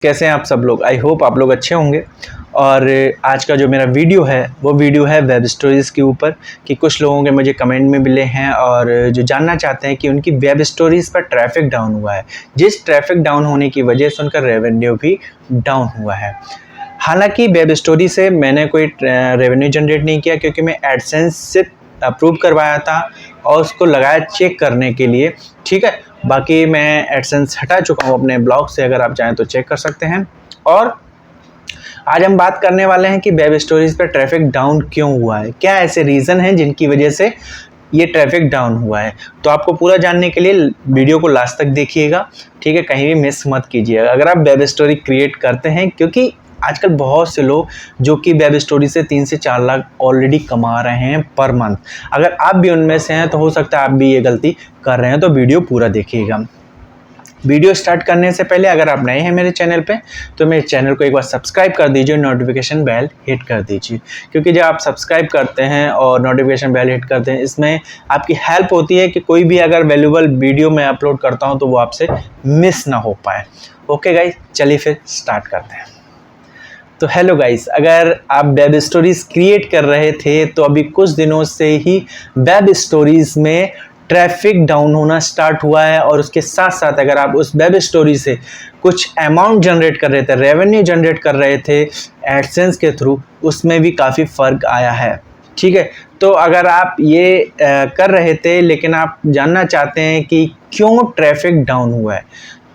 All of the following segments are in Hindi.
कैसे हैं आप सब लोग। आई होप आप लोग अच्छे होंगे। और आज का जो मेरा वीडियो है वो वीडियो है वेब स्टोरीज़ के ऊपर कि कुछ लोगों के मुझे कमेंट में मिले हैं और जो जानना चाहते हैं कि उनकी वेब स्टोरीज़ पर ट्रैफिक डाउन हुआ है, जिस ट्रैफिक डाउन होने की वजह से उनका रेवेन्यू भी डाउन हुआ है। हालांकि वेब स्टोरी से मैंने कोई रेवेन्यू जनरेट नहीं किया क्योंकि मैं एडसेंस से अप्रूव करवाया था और उसको लगाया चेक करने के लिए। ठीक है, बाकी मैं एडसेंस हटा चुका हूँ अपने ब्लॉग से, अगर आप चाहें तो चेक कर सकते हैं। और आज हम बात करने वाले हैं कि वेब स्टोरीज पर ट्रैफिक डाउन क्यों हुआ है, क्या ऐसे रीज़न हैं जिनकी वजह से ये ट्रैफिक डाउन हुआ है। तो आपको पूरा जानने के लिए वीडियो को लास्ट तक देखिएगा, ठीक है, कहीं भी मिस मत कीजिएगा अगर आप वेब स्टोरी क्रिएट करते हैं, क्योंकि आजकल बहुत से लोग जो कि वेब स्टोरी से 3 से 4 लाख ऑलरेडी कमा रहे हैं पर मंथ। अगर आप भी उनमें से हैं तो हो सकता है आप भी ये गलती कर रहे हैं, तो वीडियो पूरा देखिएगा। वीडियो स्टार्ट करने से पहले अगर आप नए हैं मेरे चैनल पे तो मेरे चैनल को एक बार सब्सक्राइब कर दीजिए, नोटिफिकेशन बेल हिट कर दीजिए, क्योंकि जब आप सब्सक्राइब करते हैं और नोटिफिकेशन बेल हिट करते हैं इसमें आपकी हेल्प होती है कि कोई भी अगर वैल्यूबल वीडियो मैं अपलोड करता हूं तो वो आपसे मिस ना हो पाए। ओके गाइस, चलिए फिर स्टार्ट करते हैं। तो हेलो गाइस, अगर आप वेब स्टोरीज़ क्रिएट कर रहे थे तो अभी कुछ दिनों से ही वेब स्टोरीज़ में ट्रैफिक डाउन होना स्टार्ट हुआ है, और उसके साथ साथ अगर आप उस वेब स्टोरी से कुछ अमाउंट जनरेट कर रहे थे, रेवेन्यू जनरेट कर रहे थे एडसेंस के थ्रू, उसमें भी काफ़ी फ़र्क आया है। ठीक है, तो अगर आप ये कर रहे थे लेकिन आप जानना चाहते हैं कि क्यों ट्रैफिक डाउन हुआ है,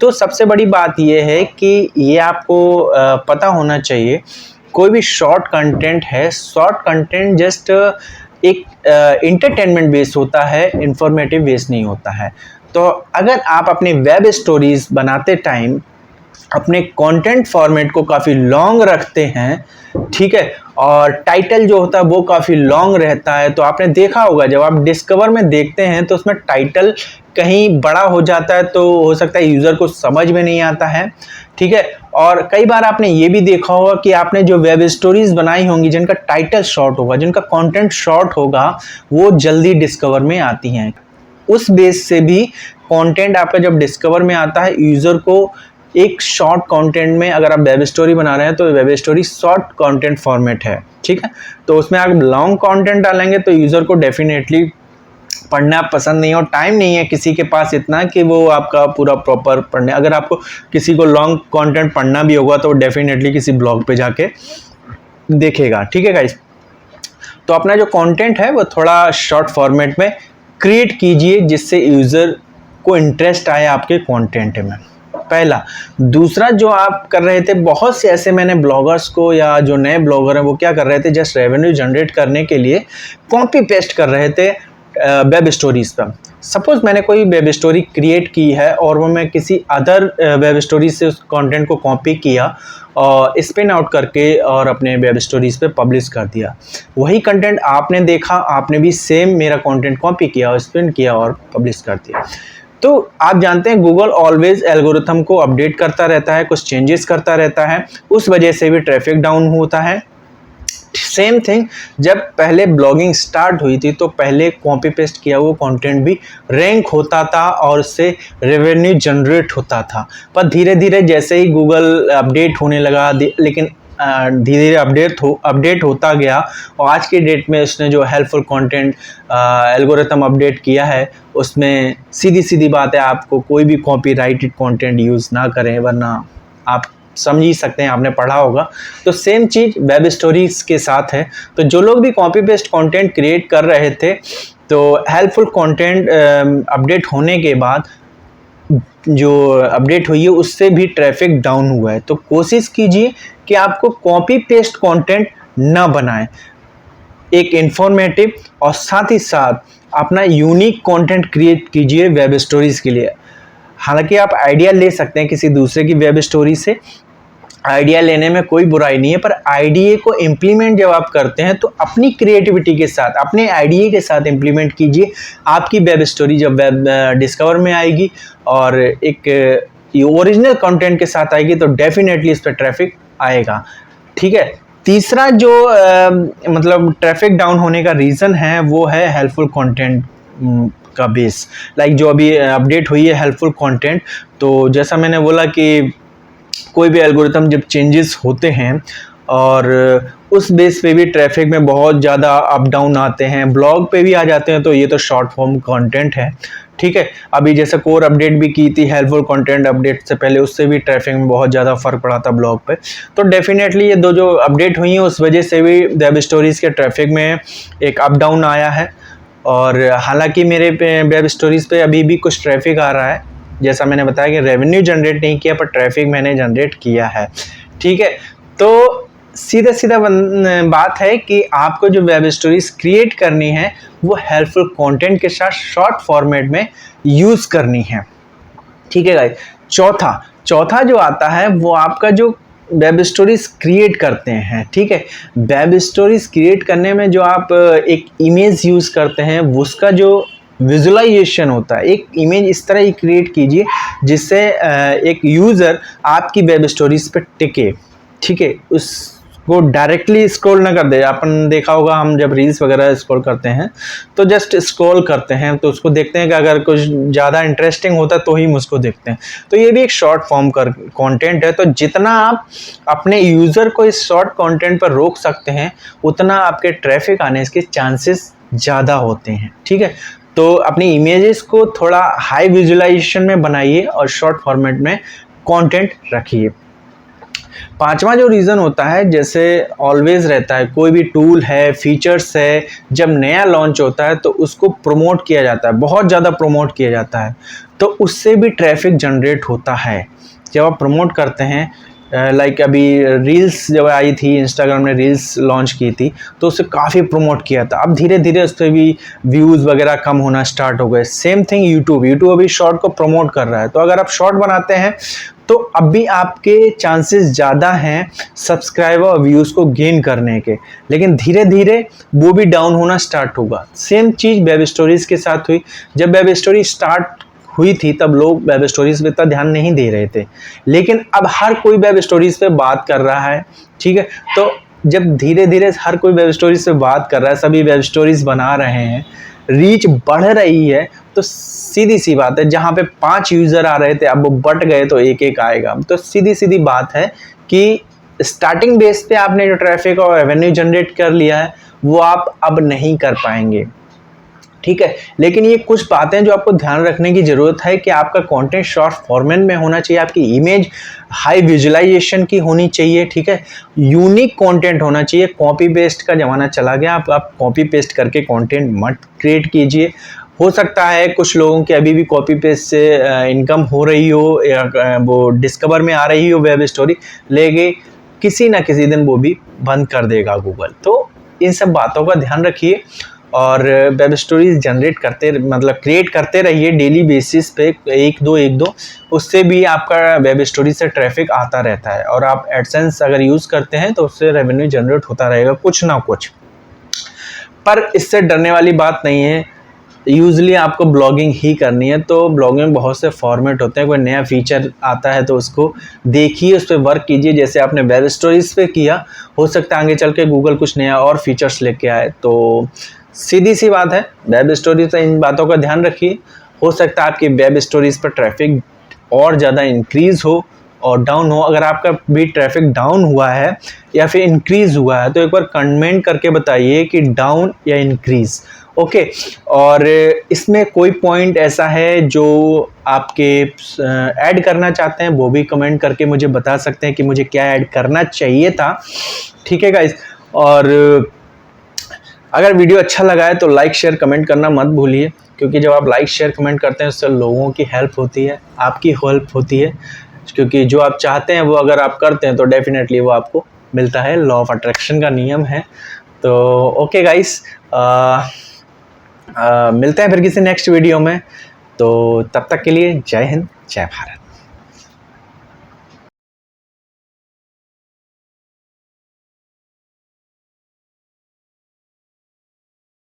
तो सबसे बड़ी बात यह है कि ये आपको पता होना चाहिए। कोई भी शॉर्ट कंटेंट है, शॉर्ट कंटेंट जस्ट एक इंटरटेनमेंट बेस होता है, इंफॉर्मेटिव बेस नहीं होता है। तो अगर आप अपनी वेब स्टोरीज बनाते टाइम अपने कंटेंट फॉर्मेट को काफ़ी लॉन्ग रखते हैं, ठीक है, और टाइटल जो होता है वो काफ़ी लॉन्ग रहता है, तो आपने देखा होगा जब आप डिस्कवर में देखते हैं तो उसमें टाइटल कहीं बड़ा हो जाता है, तो हो सकता है यूज़र को समझ में नहीं आता है। ठीक है, और कई बार आपने ये भी देखा होगा कि आपने जो वेब स्टोरीज बनाई होंगी जिनका टाइटल शॉर्ट होगा, जिनका कंटेंट शॉर्ट होगा, वो जल्दी डिस्कवर में आती हैं। उस बेस से भी कंटेंट आपका जब डिस्कवर में आता है, यूज़र को एक शॉर्ट कंटेंट में, अगर आप वेब स्टोरी बना रहे हैं तो web story short content format है, ठीक है, तो उसमें आप लॉन्ग कंटेंट डालेंगे तो यूज़र को डेफिनेटली पढ़ना पसंद नहीं, और टाइम नहीं है किसी के पास इतना कि वो आपका पूरा प्रॉपर पढ़ने। अगर आपको किसी को लॉन्ग कंटेंट पढ़ना भी होगा तो डेफिनेटली किसी ब्लॉग पे जाके देखेगा। ठीक है गाइस, तो अपना जो कंटेंट है वो थोड़ा शॉर्ट फॉर्मेट में क्रिएट कीजिए जिससे यूज़र को इंटरेस्ट आए आपके कंटेंट में, पहला। दूसरा, जो आप कर रहे थे, बहुत से ऐसे मैंने ब्लॉगर्स को या जो नए ब्लॉगर हैं वो क्या कर रहे थे, जस्ट रेवेन्यू जनरेट करने के लिए कॉपी पेस्ट कर रहे थे वेब स्टोरीज़ पर। सपोज मैंने कोई वेब स्टोरी क्रिएट की है और वो मैं किसी अदर वेब स्टोरी से उस कंटेंट को कॉपी किया और स्पिन आउट करके और अपने वेब स्टोरीज़ पे पब्लिश कर दिया। वही कंटेंट आपने देखा, आपने भी सेम मेरा कंटेंट कॉपी किया और स्पिन किया और पब्लिश कर दिया। तो आप जानते हैं गूगल ऑलवेज एल्गोरिथम को अपडेट करता रहता है, कुछ चेंजेस करता रहता है, उस वजह से भी ट्रैफिक डाउन होता है। सेम थिंग, जब पहले ब्लॉगिंग स्टार्ट हुई थी तो पहले कॉपी पेस्ट किया हुआ कंटेंट भी रैंक होता था और उससे रेवेन्यू जनरेट होता था, पर धीरे धीरे जैसे ही गूगल अपडेट होने लगा, लेकिन धीरे धीरे अपडेट होता गया, और आज की डेट में उसने जो हेल्पफुल कंटेंट एल्गोरिथम अपडेट किया है उसमें सीधी सीधी बात है, आपको कोई भी कॉपीराइटेड कंटेंट यूज़ ना करें, वरना आप समझ ही सकते हैं, आपने पढ़ा होगा। तो सेम चीज़ वेब स्टोरीज के साथ है। तो जो लोग भी कॉपी पेस्ट कंटेंट क्रिएट कर रहे थे, तो हेल्पफुल कंटेंट अपडेट होने के बाद जो अपडेट हुई है उससे भी ट्रैफिक डाउन हुआ है। तो कोशिश कीजिए कि आपको कॉपी पेस्ट कंटेंट ना बनाएं, एक इंफॉर्मेटिव और साथ ही साथ अपना यूनिक कंटेंट क्रिएट कीजिए वेब स्टोरीज के लिए। हालांकि आप आइडिया ले सकते हैं किसी दूसरे की वेब स्टोरी से, आइडिया लेने में कोई बुराई नहीं है, पर आइडिया को इम्प्लीमेंट जब आप करते हैं तो अपनी क्रिएटिविटी के साथ, अपने आइडिया के साथ इम्प्लीमेंट कीजिए। आपकी वेब स्टोरी जब वेब डिस्कवर में आएगी और एक ओरिजिनल कंटेंट के साथ आएगी तो डेफिनेटली इस पर ट्रैफिक आएगा। ठीक है, तीसरा जो मतलब ट्रैफिक डाउन होने का रीज़न है वो है हेल्पफुल कंटेंट का बेस। लाइक जो अभी अपडेट हुई है हेल्पफुल कंटेंट, तो जैसा मैंने बोला कि कोई भी एल्गोरिथम जब चेंजेस होते हैं और उस बेस पे भी ट्रैफिक में बहुत ज़्यादा अप डाउन आते हैं, ब्लॉग पे भी आ जाते हैं, तो ये तो शॉर्ट फॉर्म कंटेंट है, ठीक है। अभी जैसे कोर अपडेट भी की थी हेल्पफुल कंटेंट अपडेट से पहले, उससे भी ट्रैफिक में बहुत ज़्यादा फ़र्क पड़ा था ब्लॉग पे। तो डेफिनेटली ये दो जो अपडेट हुई हैं उस वजह से भी वेब स्टोरीज़ के ट्रैफिक में एक अप डाउन आया है। और हालांकि मेरे वेब स्टोरीज़ पे अभी भी कुछ ट्रैफिक आ रहा है, जैसा मैंने बताया कि रेवेन्यू जनरेट नहीं किया पर ट्रैफिक मैंने जनरेट किया है, ठीक है। तो सीधा सीधा बात है कि आपको जो वेब स्टोरीज क्रिएट करनी है वो हेल्पफुल कंटेंट के साथ शॉर्ट फॉर्मेट में यूज़ करनी है, ठीक है गाइस। चौथा जो आता है वो आपका जो वेब स्टोरीज क्रिएट करते हैं, ठीक है। वेब स्टोरीज क्रिएट करने में जो आप एक इमेज यूज़ करते हैं उसका जो विजुअलाइजेशन होता है, एक इमेज इस तरह ही क्रिएट कीजिए जिससे एक यूज़र आपकी वेब स्टोरीज पे टिके, ठीक है। उसको डायरेक्टली स्क्रॉल ना कर दे। अपन देखा होगा हम जब रील्स वगैरह स्क्रॉल करते हैं तो जस्ट स्क्रॉल करते हैं, तो उसको देखते हैं कि अगर कुछ ज़्यादा इंटरेस्टिंग होता है तो ही हम उसको देखते हैं। तो ये भी एक शॉर्ट फॉर्म का कंटेंट है। तो जितना आप अपने यूज़र को इस शॉर्ट कंटेंट पर रोक सकते हैं उतना आपके ट्रैफिक आने के चांसेस ज़्यादा होते हैं, ठीक है। तो अपनी इमेजेस को थोड़ा हाई विजुअलाइजेशन में बनाइए और शॉर्ट फॉर्मेट में कंटेंट रखिए। पांचवा जो रीज़न होता है, जैसे ऑलवेज रहता है, कोई भी टूल है, फीचर्स है, जब नया लॉन्च होता है तो उसको प्रमोट किया जाता है, बहुत ज़्यादा प्रमोट किया जाता है, तो उससे भी ट्रैफिक जनरेट होता है। जब आप प्रमोट करते हैं, लाइक अभी रील्स जब आई थी, इंस्टाग्राम ने रील्स लॉन्च की थी तो उसे काफ़ी प्रमोट किया था। अब धीरे धीरे उस पर भी व्यूज़ वगैरह कम होना स्टार्ट हो गए। सेम थिंग यूट्यूब अभी शॉर्ट को प्रमोट कर रहा है। तो अगर आप शॉर्ट बनाते हैं तो अब भी आपके चांसेस ज़्यादा हैं सब्सक्राइबर और व्यूज़ को गेन करने के, लेकिन धीरे धीरे वो भी डाउन होना स्टार्ट होगा। सेम चीज़ वेब स्टोरीज़ के साथ हुई। जब वेब स्टोरी स्टार्ट हुई थी तब लोग वेब स्टोरीज़ पे इतना ध्यान नहीं दे रहे थे, लेकिन अब हर कोई वेब स्टोरीज़ पे बात कर रहा है, ठीक है। तो जब धीरे धीरे हर कोई वेब स्टोरीज़ पे बात कर रहा है, सभी वेब स्टोरीज़ बना रहे हैं, रीच बढ़ रही है, तो सीधी सी बात है, जहाँ पे 5 यूज़र आ रहे थे अब वो बट गए तो एक एक आएगा। तो सीधी सीधी बात है कि स्टार्टिंग बेस पे आपने जो ट्रैफिक और रेवेन्यू जनरेट कर लिया है वो आप अब नहीं कर पाएंगे, ठीक है। लेकिन ये कुछ बातें जो आपको ध्यान रखने की ज़रूरत है कि आपका कंटेंट शॉर्ट फॉर्मेट में होना चाहिए, आपकी इमेज हाई विजुअलाइजेशन की होनी चाहिए, ठीक है। यूनिक कंटेंट होना चाहिए। कॉपी पेस्ट का ज़माना चला गया। आप कॉपी पेस्ट करके कंटेंट मत क्रिएट कीजिए। हो सकता है कुछ लोगों की अभी भी कॉपी पेस्ट से इनकम हो रही हो या वो डिस्कवर में आ रही हो वेब स्टोरी, लेकिन किसी ना किसी दिन वो भी बंद कर देगा गूगल। तो इन सब बातों का ध्यान रखिए और वेब स्टोरीज जनरेट करते मतलब क्रिएट करते रहिए डेली बेसिस पे, एक दो, उससे भी आपका वेब स्टोरीज से ट्रैफिक आता रहता है। और आप एडसेंस अगर यूज़ करते हैं तो उससे रेवेन्यू जनरेट होता रहेगा कुछ ना कुछ। पर इससे डरने वाली बात नहीं है। यूजली आपको ब्लॉगिंग ही करनी है, तो ब्लॉगिंग में बहुत से फॉर्मेट होते हैं। कोई नया फीचर आता है तो उसको देखिए, उस पर वर्क कीजिए, जैसे आपने वेब स्टोरीज पे किया। हो सकता है आगे चल के गूगल कुछ नया और फीचर्स लेके आए। तो सीधी सी बात है, वेब स्टोरीज पे इन बातों का ध्यान रखिए। हो सकता है आपकी वेब स्टोरीज पर ट्रैफिक और ज़्यादा इंक्रीज़ हो और डाउन हो। अगर आपका भी ट्रैफिक डाउन हुआ है या फिर इंक्रीज़ हुआ है तो एक बार कमेंट करके बताइए कि डाउन या इंक्रीज़, ओके। और इसमें कोई पॉइंट ऐसा है जो आपके ऐड करना चाहते हैं वो भी कमेंट करके मुझे बता सकते हैं कि मुझे क्या ऐड करना चाहिए था, ठीक है गाइस। और अगर वीडियो अच्छा लगा है तो लाइक शेयर कमेंट करना मत भूलिए, क्योंकि जब आप लाइक शेयर कमेंट करते हैं उससे लोगों की हेल्प होती है, आपकी हेल्प होती है। क्योंकि जो आप चाहते हैं वो अगर आप करते हैं तो डेफिनेटली वो आपको मिलता है। लॉ ऑफ अट्रैक्शन का नियम है। तो ओके गाइस, मिलते हैं फिर किसी नेक्स्ट वीडियो में। तो तब तक के लिए जय हिंद, जय भारत।